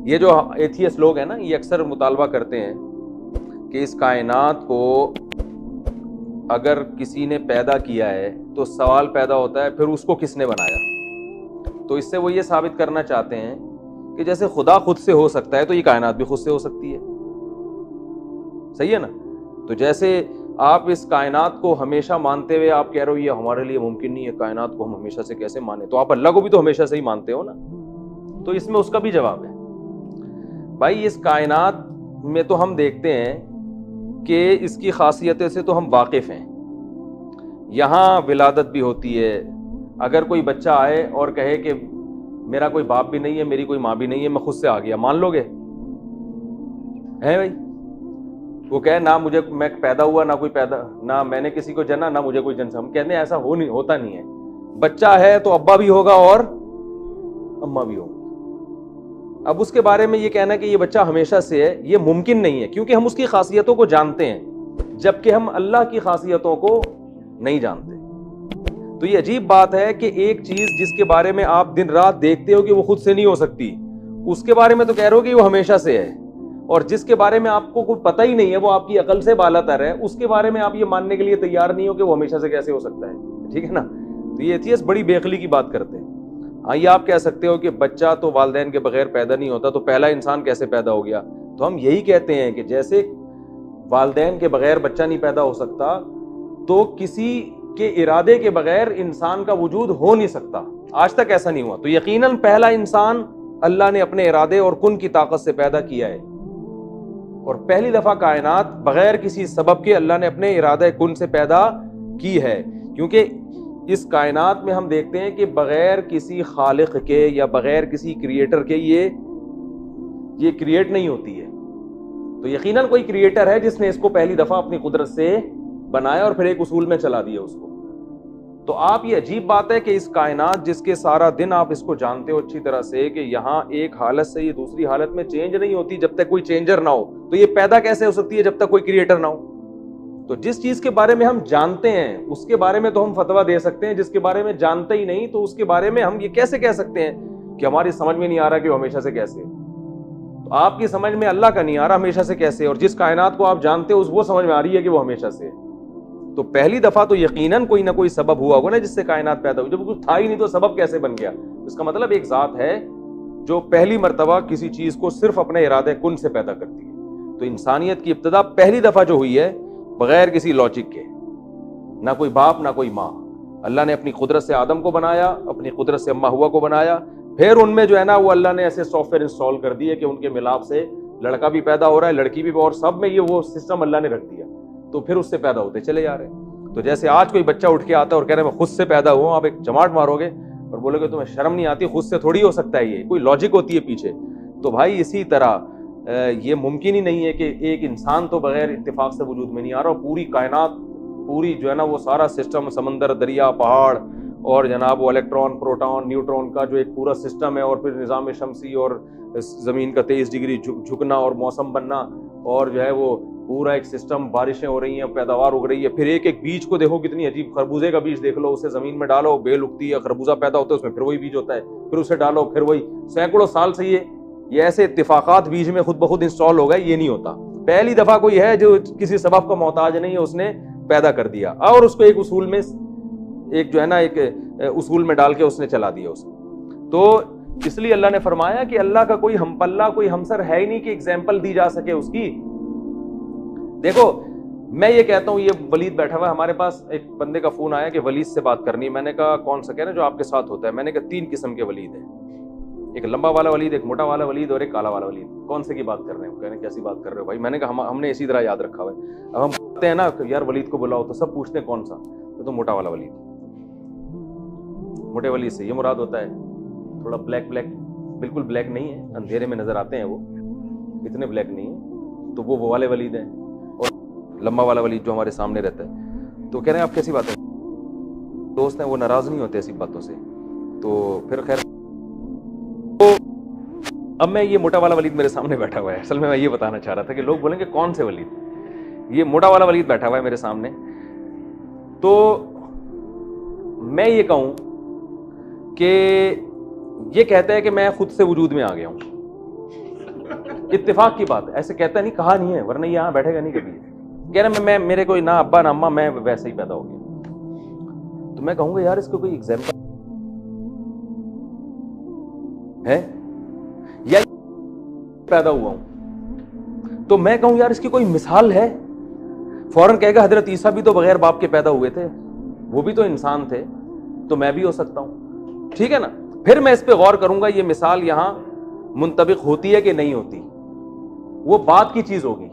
یہ جو ایتھیسٹ لوگ ہیں نا، یہ اکثر مطالبہ کرتے ہیں کہ اس کائنات کو اگر کسی نے پیدا کیا ہے تو سوال پیدا ہوتا ہے پھر اس کو کس نے بنایا. تو اس سے وہ یہ ثابت کرنا چاہتے ہیں کہ جیسے خدا خود سے ہو سکتا ہے تو یہ کائنات بھی خود سے ہو سکتی ہے. صحیح ہے نا؟ تو جیسے آپ اس کائنات کو ہمیشہ مانتے ہوئے آپ کہہ رہے ہو یہ ہمارے لیے ممکن نہیں ہے، کائنات کو ہم ہمیشہ سے کیسے مانیں، تو آپ اللہ کو بھی تو ہمیشہ سے ہی مانتے ہو نا. تو اس میں اس کا بھی جواب ہے. بھائی اس کائنات میں تو ہم دیکھتے ہیں کہ اس کی خاصیتیں سے تو ہم واقف ہیں. یہاں ولادت بھی ہوتی ہے. اگر کوئی بچہ آئے اور کہے کہ میرا کوئی باپ بھی نہیں ہے، میری کوئی ماں بھی نہیں ہے، میں خود سے آ گیا، مان لو گے؟ ہے بھائی؟ وہ کہے نہ مجھے میں پیدا ہوا، نہ کوئی پیدا، نہ میں نے کسی کو جنا، نہ مجھے کوئی جن سے. ہم کہتے ہیں ایسا ہوتا نہیں ہے. بچہ ہے تو ابا بھی ہوگا اور اماں بھی ہوگا. اب اس کے بارے میں یہ کہنا کہ یہ بچہ ہمیشہ سے ہے، یہ ممکن نہیں ہے، کیونکہ ہم اس کی خاصیتوں کو جانتے ہیں جبکہ ہم اللہ کی خاصیتوں کو نہیں جانتے. تو یہ عجیب بات ہے کہ ایک چیز جس کے بارے میں آپ دن رات دیکھتے ہو کہ وہ خود سے نہیں ہو سکتی، اس کے بارے میں تو کہہ رہے ہو کہ وہ ہمیشہ سے ہے، اور جس کے بارے میں آپ کو کوئی پتہ ہی نہیں ہے، وہ آپ کی عقل سے بالا تر ہے، اس کے بارے میں آپ یہ ماننے کے لیے تیار نہیں ہو کہ وہ ہمیشہ سے کیسے ہو سکتا ہے. ٹھیک ہے نا؟ تو یہ ایتھیسٹ بڑی بے عقلی کی بات کرتے ہیں. ہاں یہ آپ کہہ سکتے ہو کہ بچہ تو والدین کے بغیر پیدا نہیں ہوتا، تو پہلا انسان کیسے پیدا ہو گیا؟ تو ہم یہی کہتے ہیں کہ جیسے والدین کے بغیر بچہ نہیں پیدا ہو سکتا، تو کسی کے ارادے کے بغیر انسان کا وجود ہو نہیں سکتا. آج تک ایسا نہیں ہوا. تو یقیناً پہلا انسان اللہ نے اپنے ارادے اور کن کی طاقت سے پیدا کیا ہے، اور پہلی دفعہ کائنات بغیر کسی سبب کے اللہ نے اپنے ارادہ کن سے پیدا کی ہے. کیونکہ اس کائنات میں ہم دیکھتے ہیں کہ بغیر کسی خالق کے یا بغیر کسی کریٹر کے یہ کریٹ نہیں ہوتی ہے. تو یقیناً کوئی کریٹر ہے جس نے اس کو پہلی دفعہ اپنی قدرت سے بنایا اور پھر ایک اصول میں چلا دیا اس کو. تو آپ یہ عجیب بات ہے کہ اس کائنات جس کے سارا دن آپ اس کو جانتے ہو اچھی طرح سے کہ یہاں ایک حالت سے یہ دوسری حالت میں چینج نہیں ہوتی جب تک کوئی چینجر نہ ہو، تو یہ پیدا کیسے ہو سکتی ہے جب تک کوئی کریٹر نہ ہو؟ تو جس چیز کے بارے میں ہم جانتے ہیں اس کے بارے میں تو ہم فتویٰ دے سکتے ہیں، جس کے بارے میں جانتے ہی نہیں تو اس کے بارے میں ہم یہ کیسے کہہ سکتے ہیں کہ ہماری سمجھ میں نہیں آ رہا کہ وہ ہمیشہ سے کیسے. تو آپ کی سمجھ میں اللہ کا نہیں آ رہا ہمیشہ سے کیسے، اور جس کائنات کو آپ جانتے ہو وہ سمجھ میں آ رہی ہے کہ وہ ہمیشہ سے. تو پہلی دفعہ تو یقیناً کوئی نہ کوئی سبب ہوا ہوگا نا جس سے کائنات پیدا ہوئی. جب کچھ تھا ہی نہیں تو سبب کیسے بن گیا؟ اس کا مطلب ایک ذات ہے جو پہلی مرتبہ کسی چیز کو صرف اپنے ارادے کن سے پیدا کرتی ہے. تو انسانیت کی ابتدا پہلی دفعہ جو ہوئی ہے بغیر کسی لاجک کے، نہ کوئی باپ نہ کوئی ماں. اللہ نے اپنی قدرت سے آدم کو بنایا، اپنی قدرت سے اماں ہوا کو بنایا، پھر ان میں جو ہے نا وہ اللہ نے ایسے سافٹ ویئر انسٹال کر دیے کہ ان کے ملاپ سے لڑکا بھی پیدا ہو رہا ہے، لڑکی بھی، اور سب میں یہ وہ سسٹم اللہ نے رکھ دیا. تو پھر اس سے پیدا ہوتے چلے جا رہے ہیں. تو جیسے آج کوئی بچہ اٹھ کے آتا ہے اور کہہ رہے ہیں میں خود سے پیدا ہوا ہوں، آپ ایک جماعت مارو گے اور بولو گے تمہیں شرم نہیں آتی؟ خود سے تھوڑی ہو سکتا ہے، یہ کوئی لاجک ہوتی ہے پیچھے. تو بھائی اسی طرح یہ ممکن ہی نہیں ہے کہ ایک انسان تو بغیر اتفاق سے وجود میں نہیں آ رہا، اور پوری کائنات، پوری جو ہے نا وہ سارا سسٹم، سمندر، دریا، پہاڑ، اور جناب وہ الیکٹران، پروٹون، نیوٹرون کا جو ایک پورا سسٹم ہے، اور پھر نظام شمسی اور زمین کا 23 ڈگری جھکنا اور موسم بننا، اور جو ہے وہ پورا ایک سسٹم، بارشیں ہو رہی ہیں، پیداوار اگ رہی ہے. پھر ایک ایک بیج کو دیکھو کتنی عجیب، خربوزے کا بیج دیکھ لو، اسے زمین میں ڈالو، بیل اگتی ہے، خربوزہ پیدا ہوتا ہے، اس میں پھر وہی بیج ہوتا ہے، پھر اسے ڈالو، پھر وہی. سینکڑوں سال سے یہ ایسے اتفاقات بیج میں خود بخود انسٹال ہو گئے. یہ نہیں ہوتا. پہلی دفعہ کوئی ہے جو کسی سبب کا محتاج نہیں ہے، اس نے پیدا کر دیا اور اس کو ایک اصول میں، ایک جو ہے نا ایک اصول میں ڈال کے اس نے چلا دیا اس کو. تو اس لیے اللہ نے فرمایا کہ اللہ کا کوئی ہم پلہ، کوئی ہمسر ہے ہی نہیں کہ ایگزامپل دی جا سکے اس کی. دیکھو میں یہ کہتا ہوں، یہ ولید بیٹھا ہوا ہے ہمارے پاس، ایک بندے کا فون آیا کہ ولید سے بات کرنی ہے. میں نے کہا کون سا؟ کہہ رہے جو آپ کے ساتھ ہوتا ہے. میں نے کہا 3 قسم کے ولید ہیں، ایک لمبا والا ولید، ایک موٹا والا ولید، اور ایک کالا والا ولید. کون سے کی بات کر رہے ہیں؟ کہنے کیسی بات کر رہے ہو بھائی؟ میں نے کہا ہم نے اسی طرح یاد رکھا ہوا ہے. اب ہم کہتے ہیں نا کہ یار ولید کو بلاؤ تو سب پوچھتے ہیں کون سا، تو موٹا والا ولید. موٹے ولید سے یہ مراد ہوتا ہے تھوڑا بلیک، بالکل بلیک نہیں ہے، اندھیرے میں نظر آتے ہیں، وہ اتنے بلیک نہیں ہیں، تو وہ والے ولید ہیں. اور لمبا والا ولید جو ہمارے سامنے رہتا ہے. تو کہہ رہے ہیں آپ کیسی بات ہے، دوست ہیں وہ ناراض نہیں ہوتے ایسی باتوں سے. تو پھر خیر، تو اب میں یہ موٹا والا ولید میرے سامنے بیٹھا ہوا ہے. اصل میں یہ بتانا چاہ رہا تھا کہ لوگ بولیں گے کون سے ولید؟ یہ موٹا والا ولید بیٹھا ہوا ہے میرے سامنے. تو میں یہ کہوں کہ یہ کہتا ہے کہ میں خود سے وجود میں آ گیا ہوں. اتفاق کی بات ہے، ایسے کہتا نہیں، کہا نہیں ہے، ورنہ یہاں بیٹھے گا نہیں کبھی. کہہ رہا میں میرے کوئی نہ ابا نہ اماں، میں ویسے ہی پیدا ہو گیا. تو میں کہوں گا یار اس کو کوئی ایگزامپل ہے، یا پیدا ہوا ہوں تو میں کہوں یار اس کی کوئی مثال ہے. فوراً کہے گا حضرت عیسیٰ بھی تو بغیر باپ کے پیدا ہوئے تھے، وہ بھی تو انسان تھے، تو میں بھی ہو سکتا ہوں. ٹھیک ہے نا. پھر میں اس پہ غور کروں گا یہ مثال یہاں منطبق ہوتی ہے کہ نہیں ہوتی، وہ بات کی چیز ہوگی.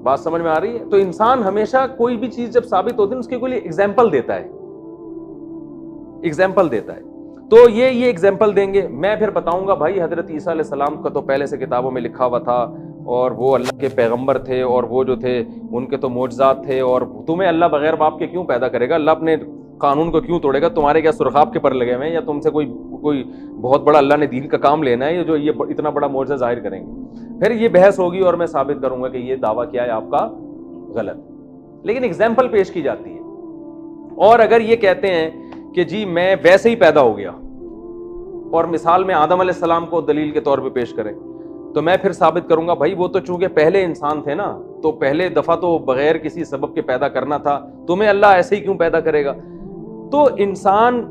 بات سمجھ میں آ رہی ہے؟ تو انسان ہمیشہ کوئی بھی چیز جب ثابت ہوتی ہے اس کے کوئی ایگزامپل دیتا ہے، ایگزامپل دیتا ہے. تو یہ ایگزامپل دیں گے. میں پھر بتاؤں گا بھائی حضرت عیسیٰ علیہ السلام کا تو پہلے سے کتابوں میں لکھا ہوا تھا، اور وہ اللہ کے پیغمبر تھے، اور وہ جو تھے ان کے تو معجزات تھے، اور تمہیں اللہ بغیر باپ کے کیوں پیدا کرے گا؟ اللہ اپنے قانون کو کیوں توڑے گا؟ تمہارے کیا سرخاب کے پر لگے ہوئے ہیں، یا تم سے کوئی بہت بڑا اللہ نے دین کا کام لینا ہے جو یہ اتنا بڑا معجزہ ظاہر کریں گے؟ پھر یہ بحث ہوگی اور میں ثابت کروں گا کہ یہ دعویٰ کیا ہے آپ کا غلط. لیکن ایگزامپل پیش کی جاتی ہے. اور اگر یہ کہتے ہیں کہ جی میں ویسے ہی پیدا ہو گیا، اور مثال میں آدم علیہ السلام کو دلیل کے طور پہ پیش کریں، تو میں پھر ثابت کروں گا بھائی وہ تو چونکہ پہلے انسان تھے نا، تو پہلے دفعہ تو بغیر کسی سبب کے پیدا کرنا تھا، تمہیں اللہ ایسے ہی کیوں پیدا کرے گا؟ تو انسان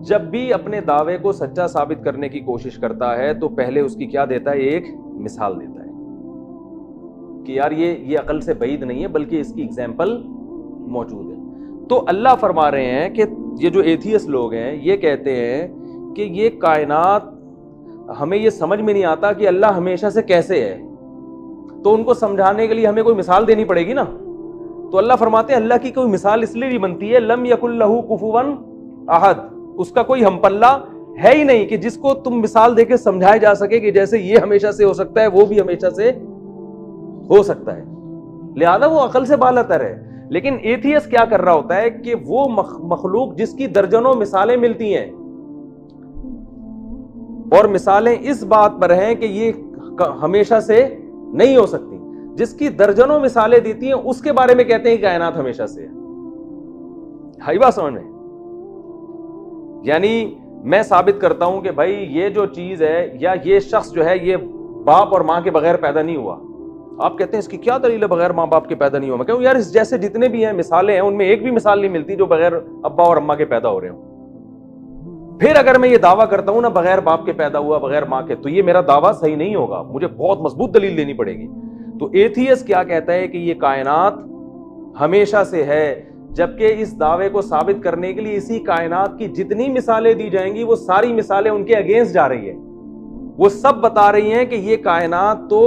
جب بھی اپنے دعوے کو سچا ثابت کرنے کی کوشش کرتا ہے تو پہلے اس کی کیا دیتا ہے؟ ایک مثال دیتا ہے کہ یار یہ عقل سے بعید نہیں ہے، بلکہ اس کی ایگزامپل موجود ہے. تو اللہ فرما رہے ہیں کہ یہ جو ایتھیسٹ لوگ ہیں یہ کہتے ہیں کہ یہ کائنات ہمیں یہ سمجھ میں نہیں آتا کہ اللہ ہمیشہ سے کیسے ہے، تو ان کو سمجھانے کے لیے ہمیں کوئی مثال دینی پڑے گی نا. تو اللہ فرماتے ہیں اللہ کی کوئی مثال اس لیے نہیں بنتی ہے، لم یکن لہ کفوا احد، اس کا کوئی ہم پلہ ہے ہی نہیں کہ جس کو تم مثال دے کے سمجھایا جا سکے کہ جیسے یہ ہمیشہ سے ہو سکتا ہے وہ بھی ہمیشہ سے ہو سکتا ہے. لہذا وہ عقل سے بالاتر ہے. لیکن ایتھیسٹ کیا کر رہا ہوتا ہے کہ وہ مخلوق جس کی درجنوں مثالیں ملتی ہیں، اور مثالیں اس بات پر ہیں کہ یہ ہمیشہ سے نہیں ہو سکتی، جس کی درجنوں مثالیں دیتی ہیں اس کے بارے میں کہتے ہیں کہ کائنات ہمیشہ سے ہے. ہائی بات سمجھ میں؟ یعنی میں ثابت کرتا ہوں کہ بھائی یہ جو چیز ہے یا یہ شخص جو ہے یہ باپ اور ماں کے بغیر پیدا نہیں ہوا. آپ کہتے ہیں اس کی کیا دلیل ہے بغیر ماں باپ کے پیدا نہیں ہوا؟ میں کہوں یار اس جیسے جتنے بھی ہیں مثالیں ہیں ان میں ایک بھی مثال نہیں ملتی جو بغیر ابا اور اماں کے پیدا ہو رہے ہوں. پھر اگر میں یہ دعویٰ کرتا ہوں نا بغیر باپ کے پیدا ہوا بغیر ماں کے، تو یہ میرا دعویٰ صحیح نہیں ہوگا، مجھے بہت مضبوط دلیل دینی پڑے گی. تو ایتھیسٹ کیا کہتا ہے کہ یہ کائنات ہمیشہ سے ہے، جبکہ اس دعوے کو ثابت کرنے کے لیے اسی کائنات کی جتنی مثالیں دی جائیں گی وہ ساری مثالیں ان کے اگینسٹ جا رہی ہیں. وہ سب بتا رہی ہیں کہ یہ کائنات تو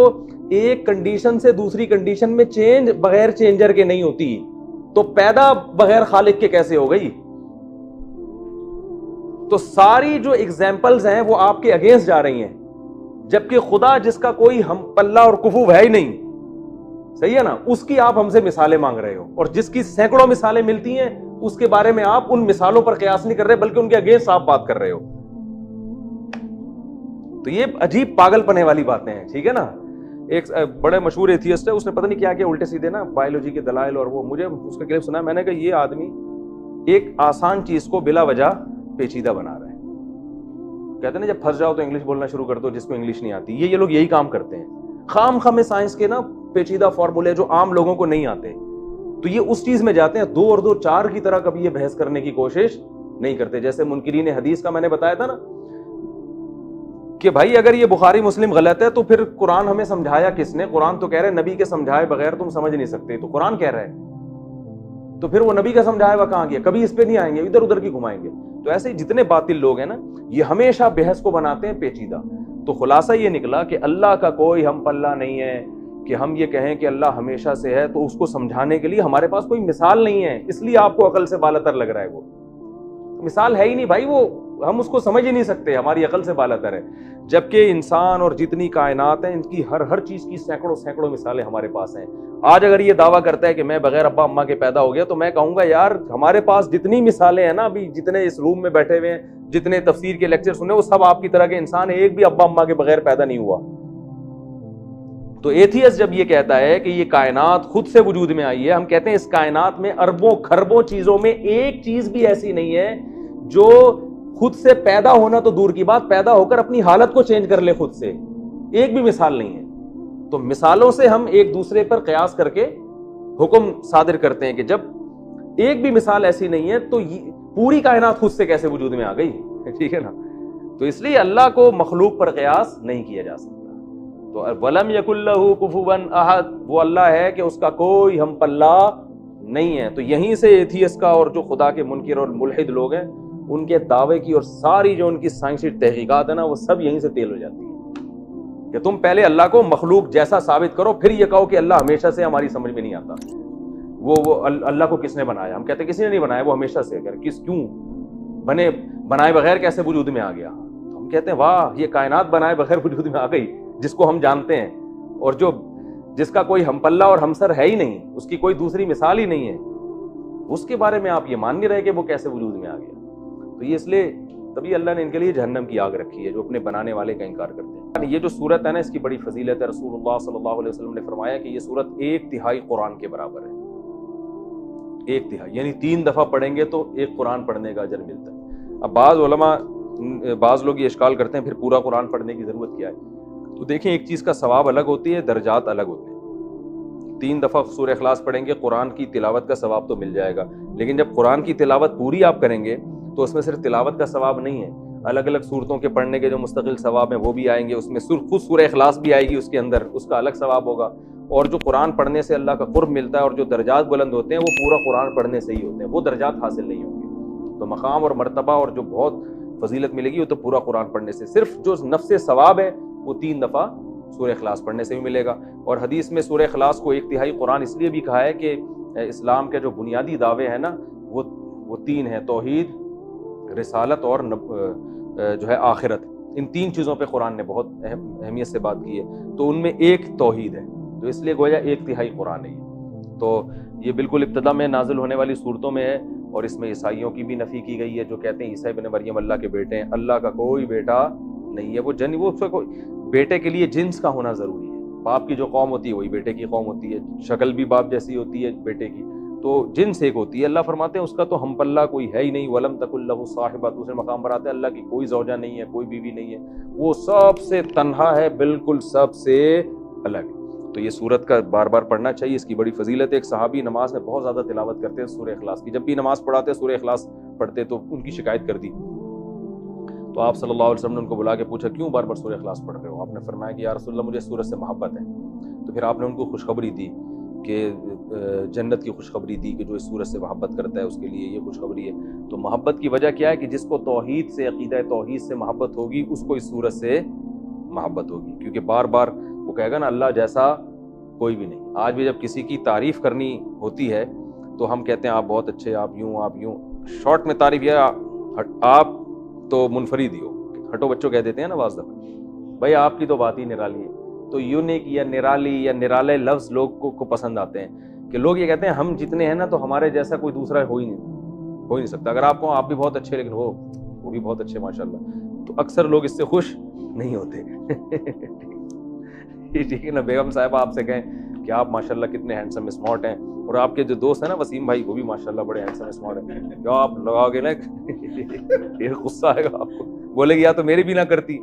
ایک کنڈیشن سے دوسری کنڈیشن میں چینج بغیر چینجر کے نہیں ہوتی، تو پیدا بغیر خالق کے کیسے ہو گئی؟ تو ساری جو ایگزامپلز ہیں وہ آپ کے اگینسٹ جا رہی ہیں، جبکہ خدا جس کا کوئی ہم پلہ اور کفو ہے ہی نہیں، صحیح ہے نا، اس کی آپ ہم سے مثالیں مانگ رہے ہو، اور جس کی سینکڑوں مثالیں ملتی ہیں اس کے بارے میں آپ ان مثالوں پر قیاس نہیں کر رہے بلکہ ان کے اگینسٹ آپ بات کر رہے ہو. تو یہ عجیب پاگل پنے والی باتیں ہیں. ٹھیک ہے نا. ایک بڑے مشہور ایتھیسٹ ہے، اس نے پتہ نہیں کیا الٹے سیدھے نا بایولوجی کے دلائل، اور وہ مجھے اس کا کلپ سنا، میں نے کہا یہ آدمی ایک آسان چیز کو بلا وجہ پیچیدہ بنا رہا ہے. کہتے ہیں نا جب پھنس جاؤ تو انگلش بولنا شروع کر دو جس کو انگلش نہیں آتی. یہ لوگ یہی کام کرتے ہیں، خام خام سائنس کے نا پیچیدہ فارمولے جو عام لوگوں کو نہیں آتے، تو یہ اس چیز میں جاتے ہیں. 2 اور 2 4 کی طرح کبھی یہ بحث کرنے کی کوشش نہیں کرتے. جیسے منکرین حدیث کا میں نے بتایا تھا نا کہ بھائی اگر یہ بخاری مسلم غلط ہے تو پھر قرآن ہمیں سمجھایا کس نے؟ قرآن تو کہہ رہے نبی کے سمجھائے بغیر تم سمجھ نہیں سکتے، تو قرآن کہہ رہا ہے، تو پھر وہ نبی کا سمجھایا ہوا کہاں گیا؟ کبھی اس پہ نہیں آئیں گے، ادھر ادھر کی گھمائیں گے. تو ایسے جتنے باطل لوگ ہیں نا یہ ہمیشہ بحث کو بناتے ہیں پیچیدہ. تو خلاصہ یہ نکلا کہ اللہ کا کوئی ہم پلہ نہیں ہے کہ ہم یہ کہیں کہ اللہ ہمیشہ سے ہے تو اس کو سمجھانے کے لیے ہمارے پاس کوئی مثال نہیں ہے، اس لیے آپ کو عقل سے بالاتر لگ رہا ہے. وہ مثال ہے ہی نہیں بھائی، وہ ہم اس کو سمجھ ہی نہیں سکتے، ہماری عقل سے بالاتر ہے. جبکہ انسان اور جتنی کائنات ہیں ان کی ہر چیز کی سینکڑوں مثالیں ہمارے پاس ہیں. آج اگر یہ دعویٰ کرتا ہے کہ میں بغیر ابا اماں کے پیدا ہو گیا، تو میں کہوں گا یار ہمارے پاس جتنی مثالیں ہیں نا، ابھی جتنے اس روم میں بیٹھے ہوئے ہیں، جتنے تفسیر کے لیکچر سنے، وہ سب آپ کی طرح کے انسان ہیں، ایک بھی ابا اماں کے بغیر پیدا نہیں ہوا. تو ایتھیسٹ جب یہ کہتا ہے کہ یہ کائنات خود سے وجود میں آئی ہے، ہم کہتے ہیں اس کائنات میں اربوں کھربوں چیزوں میں ایک چیز بھی ایسی نہیں ہے جو خود سے پیدا ہونا تو دور کی بات، پیدا ہو کر اپنی حالت کو چینج کر لے خود سے، ایک بھی مثال نہیں ہے. تو مثالوں سے ہم ایک دوسرے پر قیاس کر کے حکم صادر کرتے ہیں کہ جب ایک بھی مثال ایسی نہیں ہے تو پوری کائنات خود سے کیسے وجود میں آ گئی. ٹھیک ہے نا. تو اس لیے اللہ کو مخلوق پر قیاس نہیں کیا جا سکتا. تو وَلَمْ يَكُنْ لَهُ كُفُوًا أَحَدٌ، وہ اللہ ہے کہ اس کا کوئی ہم پلہ نہیں ہے. تو یہیں سے ایتھیسٹ کا اور جو خدا کے منکر اور ملحد لوگ ہیں ان کے دعوے کی اور ساری جو ان کی سائنسی تحقیقات ہے نا وہ سب یہیں سے تیل ہو جاتی ہے کہ تم پہلے اللہ کو مخلوق جیسا ثابت کرو، پھر یہ کہو کہ اللہ ہمیشہ سے، ہماری سمجھ میں نہیں آتا وہ اللہ کو کس نے بنایا. ہم کہتے ہیں کسی نے نہیں بنایا، وہ ہمیشہ سے. کیوں بنائے بغیر کیسے وجود میں آ گیا؟ تو ہم کہتے ہیں واہ، یہ کائنات بنائے بغیر وجود میں آ گئی جس کو ہم جانتے ہیں اور جس کا کوئی ہم پلہ اور ہمسر ہے ہی نہیں، اس کی کوئی دوسری مثال ہی نہیں ہے، اس کے بارے میں آپ یہ مان نہیں رہے کہ وہ کیسے وجود میں آ گیا. تو یہ اس لیے تبھی اللہ نے ان کے لیے جہنم کی آگ رکھی ہے جو اپنے بنانے والے کا انکار کرتے ہیں. یہ جو سورت ہے نا اس کی بڑی فضیلت ہے. رسول اللہ صلی اللہ علیہ وسلم نے فرمایا کہ یہ سورت 1/3 قرآن کے برابر ہے. 1/3 یعنی 3 دفعہ پڑھیں گے تو ایک قرآن پڑھنے کا اجر ملتا ہے. اب بعض لوگ یہ اشکال کرتے ہیں پھر پورا قرآن پڑھنے کی ضرورت کیا ہے. تو دیکھیں ایک چیز کا ثواب الگ ہوتی ہے، درجات الگ ہوتے ہیں. 3 دفعہ سورہ اخلاص پڑھیں گے، قرآن کی تلاوت کا ثواب تو مل جائے گا، لیکن جب قرآن کی تلاوت پوری آپ کریں گے تو اس میں صرف تلاوت کا ثواب نہیں ہے، الگ الگ صورتوں کے پڑھنے کے جو مستقل ثواب ہیں وہ بھی آئیں گے. اس میں خود سورہ اخلاص بھی آئے گی، اس کے اندر اس کا الگ ثواب ہوگا. اور جو قرآن پڑھنے سے اللہ کا قرب ملتا ہے اور جو درجات بلند ہوتے ہیں وہ پورا قرآن پڑھنے سے ہی ہوتے ہیں، وہ درجات حاصل نہیں ہوں گے. تو مقام اور مرتبہ اور جو بہت فضیلت ملے گی وہ تو پورا قرآن پڑھنے سے، صرف جو نفس ثواب ہے وہ 3 دفعہ سورہ اخلاص پڑھنے سے بھی ملے گا. اور حدیث میں سورہ اخلاص کو 1/3 قرآن اس لیے بھی کہا ہے کہ اسلام کے جو بنیادی دعوے ہیں نا وہ 3 ہیں، توحید، رسالت اور جو ہے آخرت. ان 3 چیزوں پہ قرآن نے بہت اہمیت سے بات کی ہے. تو ان میں ایک توحید ہے، تو اس لیے گویا 1/3 قرآن ہے. تو یہ بالکل ابتدا میں نازل ہونے والی صورتوں میں ہے. اور اس میں عیسائیوں کی بھی نفی کی گئی ہے جو کہتے ہیں عیسیٰ ابن مریم اللہ کے بیٹے ہیں. اللہ کا کوئی بیٹا نہیں ہے. وہ بیٹے کے لیے جنس کا ہونا ضروری ہے. باپ کی جو قوم ہوتی ہے وہی بیٹے کی قوم ہوتی ہے، شکل بھی باپ جیسی ہوتی ہے بیٹے کی، تو جنس ایک ہوتی ہے. اللہ فرماتے ہیں اس کا تو ہم پلہ کوئی ہے ہی نہیں. وَلَمْ تَكُن لَهُ صَاحِبَةٌ، دوسرے مقام پر آتے ہیں اللہ کی کوئی زوجہ نہیں ہے، کوئی بیوی نہیں ہے، وہ سب سے تنہا ہے، بالکل سب سے الگ. تو یہ سورت کا بار بار پڑھنا چاہیے، اس کی بڑی فضیلت ہے. ایک صحابی نماز میں بہت زیادہ تلاوت کرتے ہیں سورہ اخلاص کی، جب بھی نماز پڑھاتے سورہ اخلاص پڑھتے تو ان کی شکایت کر دی. تو آپ صلی اللہ علیہ وسلم نے ان کو بلا کے پوچھا کیوں بار بار سورہ اخلاص پڑھ رہے ہو؟ آپ نے فرمایا کہ یا رسول اللہ مجھے اس سورت سے محبت ہے. تو پھر آپ نے ان کو خوشخبری دی کہ جنت کی خوشخبری دی کہ جو اس سورت سے محبت کرتا ہے اس کے لیے یہ خوشخبری ہے. تو محبت کی وجہ کیا ہے کہ جس کو توحید سے، عقیدہ توحید سے محبت ہوگی اس کو اس سورت سے محبت ہوگی، کیونکہ بار بار وہ کہے گا نا اللہ جیسا کوئی بھی نہیں. آج بھی جب کسی کی تعریف کرنی ہوتی ہے تو ہم کہتے ہیں آپ بہت اچھے، آپ یوں. شارٹ میں تعریف یہ آپ تو منفرد ہی ہو، ہٹو بچوں کہہ دیتے ہیں نا بعض دفعہ، بھائی آپ کی تو بات ہی نرالی ہے. تو یونیک یا نرالی یا نرالے لفظ لوگ کو پسند آتے ہیں کہ لوگ یہ کہتے ہیں ہم جتنے ہیں نا تو ہمارے جیسا کوئی دوسرا ہو ہی نہیں سکتا. اگر آپ کو آپ بھی بہت اچھے لیکن وہ بھی بہت اچھے ماشاء اللہ، تو اکثر لوگ اس سے خوش نہیں ہوتے. ٹھیک ہے نا. بیگم صاحبہ آپ سے کہیں کہ آپ ماشاء اللہ کتنے ہینڈسم اسمارٹ ہیں، اور آپ کے جو دوست ہیں نا وسیم بھائی وہ بھی ماشاء اللہ بڑے ہینڈسم اسمارٹ ہیں، جو آپ لگاؤ گے نا یہ غصہ آئے گا آپ کو، بولے گی یا تو میری بھی نہ کرتی،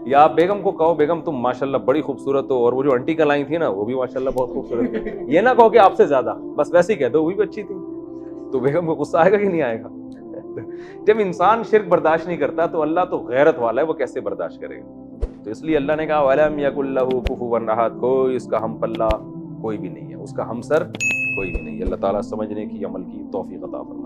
یا آپ بیگم کو کہو بیگم تم ماشاءاللہ بڑی خوبصورت ہو، اور وہ جو انٹی کا لائن تھی نا وہ بھی ماشاءاللہ بہت خوبصورت تھی. یہ نہ کہو کہ آپ سے زیادہ، بس ویسے ہی کہہ دو وہ بھی اچھی تھی. تو بیگم کو غصہ آئے گا کہ نہیں آئے گا؟ جب انسان شرک برداشت نہیں کرتا تو اللہ تو غیرت والا ہے، وہ کیسے برداشت کرے گا؟ تو اس لیے اللہ نے کہا وَلَمْ يَكُن لَهُ كُفُوًا أَحَدٌ، کوئی اس کا ہم پلہ کوئی بھی نہیں ہے، اس کا ہمسر کوئی بھی نہیں ہے. اللہ تعالیٰ سمجھنے کی، عمل کی توفیق عطا فرمائے.